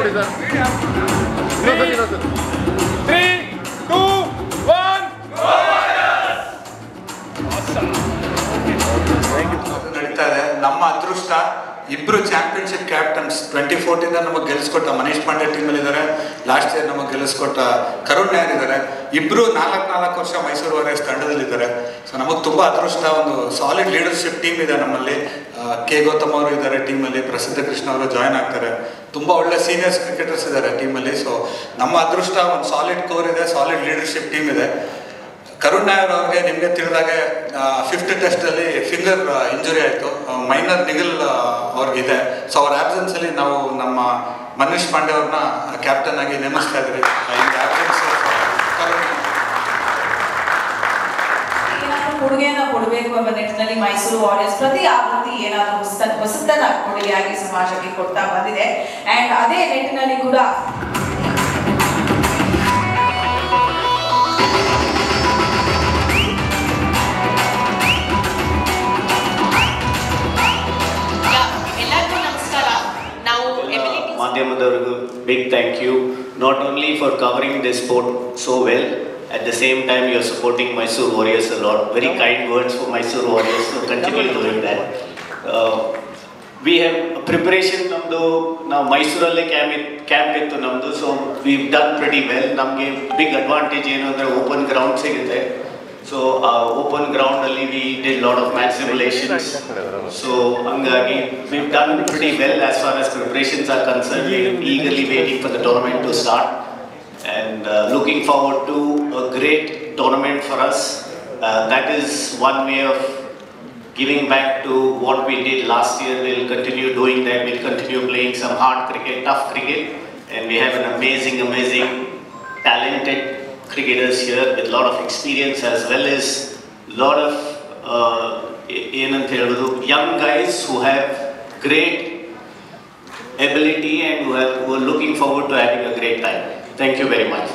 ನೋಡಿ ಸರ್. ಇನ್ನೊಂದ್ಸತಿ 3, 2, 1. ನಡೀತಾ ಇದೆ. ನಮ್ಮ ಅದೃಷ್ಟ ಇಬ್ಬರು ಚಾಂಪಿಯನ್ಶಿಪ್ ಕ್ಯಾಪ್ಟನ್ಸ್ 2014 ನಮಗೆ ಗೆಲ್ಲಿಸ್ಕೊಟ್ಟ ಮನೀಶ್ ಪಾಂಡೆ ಟೀಮಲ್ಲಿ ಇದ್ದಾರೆ. ಲಾಸ್ಟ್ ಇಯರ್ ನಮಗೆ ಗೆಲ್ಲಿಸ್ಕೊಟ್ಟ ಕರುಣ್ ನಾಯರ್ ಇದ್ದಾರೆ. ಇಬ್ಬರು 4 ವರ್ಷ ಮೈಸೂರು ವಾರಿಯರ್ಸ್ ತಂಡದಲ್ಲಿದ್ದಾರೆ. ಸೊ ನಮಗೆ ತುಂಬ ಅದೃಷ್ಟ. ಒಂದು ಸಾಲಿಡ್ ಲೀಡರ್ಶಿಪ್ ಟೀಮ್ ಇದೆ ನಮ್ಮಲ್ಲಿ. ಕೆ ಗೌತಮ್ ಅವರು ಇದ್ದಾರೆ ಟೀಮಲ್ಲಿ, ಪ್ರಸಿದ್ಧ ಕೃಷ್ಣ ಅವರು ಜಾಯ್ನ್ ಆಗ್ತಾರೆ. ತುಂಬ ಒಳ್ಳೆ ಸೀನಿಯರ್ಸ್ ಕ್ರಿಕೆಟರ್ಸ್ ಇದ್ದಾರೆ ಟೀಮಲ್ಲಿ. ಸೊ ನಮ್ಮ ಅದೃಷ್ಟ ಒಂದು ಸಾಲಿಡ್ ಕೋರ್ ಇದೆ, ಸಾಲಿಡ್ ಲೀಡರ್ಶಿಪ್ ಟೀಮ್ ಇದೆ. ಕರುಣ್ ನಾಯರ್ ಅವ್ರಿಗೆ ನಿಮಗೆ ತಿಳಿದಾಗೆ 5th ಟೆಸ್ಟಲ್ಲಿ ಫಿಂಗರ್ ಇಂಜುರಿ ಆಯಿತು, ಮೈನರ್ ನಿಗಲ್ ಅವ್ರಿಗಿದೆ. ಸೊ ಅವ್ರ ಆ್ಯಬ್ಸೆನ್ಸಲ್ಲಿ ನಾವು ನಮ್ಮ ಮನೀಶ್ ಪಾಂಡೆ ಅವ್ರನ್ನ ಕ್ಯಾಪ್ಟನ್ ಆಗಿ ನೇಮಿಸ್ತಾ ಇದ್ವಿ. ಕೊಡುಗೆಯನ್ನ ಕೊಡಬೇಕು ಎಂಬ ನಿಟ್ಟಿನಲ್ಲಿ ಮೈಸೂರು ವಾರಿಯರ್ಸ್ ಪ್ರತಿ ಆವೃತ್ತಿ ಏನಾದರೂ ಹೊಸತನ ಕೊಡುಗೆಯಾಗಿ ಸಮಾಜಕ್ಕೆ ಕೊಡ್ತಾ ಬಂದಿದೆ. ಅಂಡ್ ಅದೇ ನಿಟ್ಟಿನಲ್ಲಿ ಕೂಡ ಮಾಧ್ಯಮದವರಿಗೂ big thank you, not only for covering this sport so well, at the same time you are supporting Mysore Warriors a lot. Very kind words for Mysore Warriors, so continue doing that. We have preparation namdu now Mysore alle camp ittu namdu, so we've done pretty well. Namge big advantage enu andre open ground sigute. So open ground alli we did lot of match simulations, so hangagi we've done pretty well as far as preparations are concerned. We're eagerly waiting for the tournament to start and looking forward to a great tournament for us. That is one way of giving back to what we did last year. We'll continue doing that. We'll continue playing some hard cricket, tough cricket, and we have an amazing talented cricketers here with a lot of experience as well as a lot of young guys who have great ability and who are looking forward to having a great time. Thank you very much.